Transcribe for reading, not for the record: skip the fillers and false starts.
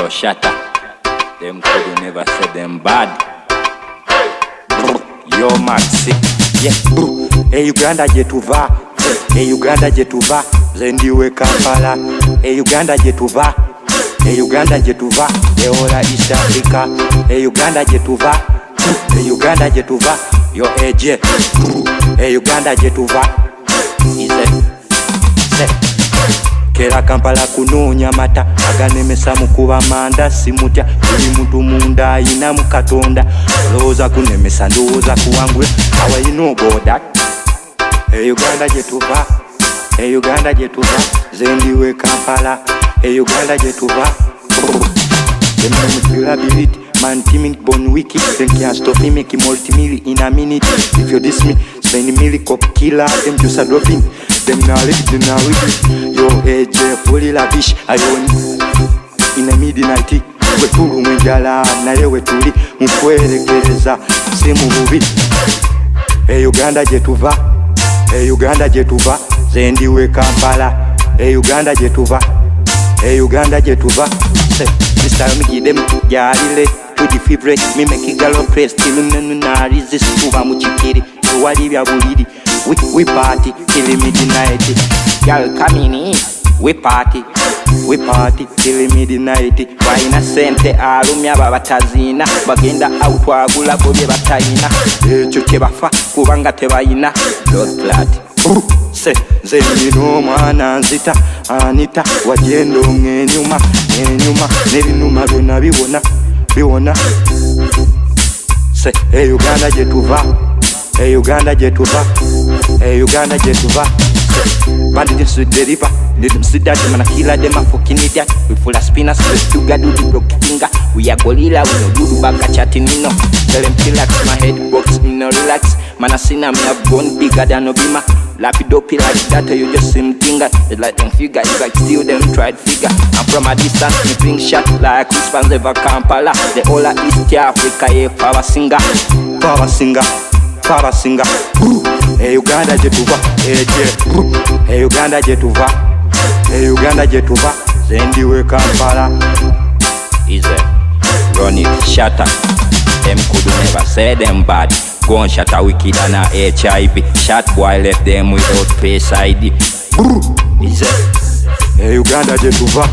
Yo, Shatta, them could never say them bad. Yo, Maxi, yeah. Hey Uganda Gyetuva, hey Uganda Gyetuva, zendiwe Kampala. Hey Uganda Gyetuva, hey Uganda Gyetuva, eola East Africa. Hey Uganda Gyetuva, hey Uganda Gyetuva, yo eje. Hey Uganda Gyetuva, ise. Kera Kampala kunonya mata aganemesa mukuba manda simutya buli muntu munda ayina mu Katonda olowooza kunemesa ndowooza kuwangula how you know about that. Hey Uganda Gyetuva, hey Uganda Gyetuva, zendiwe Kampala. Hey Uganda Gyetuva, them no durability man timid born wicked, them can't stop me making multi-million in a minute. If you diss me, spend a million cop killer, them just a dropping. Them now live, them now with it. Yo, AJ, fully lavish, I own in a midnight. We turu mwenjala, na yewe tuli mkwelekeleza, simu mubi. Hey Uganda Gyetuva, hey Uganda Gyetuva, zendiwe Kampala. Hey Uganda Gyetuva, hey Uganda Gyetuva. Say, this time me give them yarile to the favorite. Me make it gallop press till na resist kuba muchikiri. So wali bya bulidi. We party till midnight. Y'all coming in, we party till midnight. Baina sente alumya babatazina bagenda out wagula bobye batayina ekyo kyebafa kubanga tebayina Lord glad. Se zeno mwana nzita anita wajendo ngenyuma nebinuma byonna biwona. Se hey Uganda Gyetuva, hey Uganda Gyetuva, hey Uganda Gyetuva. Bandi just to deliver. Let them sit that them and kill them a fucking idiot. We full of spinners, we got do the broke finger. We are gorilla, we no do the back a chatting no. Tell them relax, my head box me no relax. Man I seen me have gone bigger than Obima. Lapidopi like that, you just same thing. It's like them figure, it's like still them tried figure. I'm from a distance, me bring shot like Crispans ever Kampala. The whole of East Africa, yeah, power singer. Hey Uganda Gyetuva, hey Uganda Gyetuva, hey Uganda Gyetuva, zendiwe Kampala. Is run it, Shatta. Them could never say them bad. Gun Shatta wicked and a HIV. Shot boy left them without face ID. Is hey Uganda Gyetuva.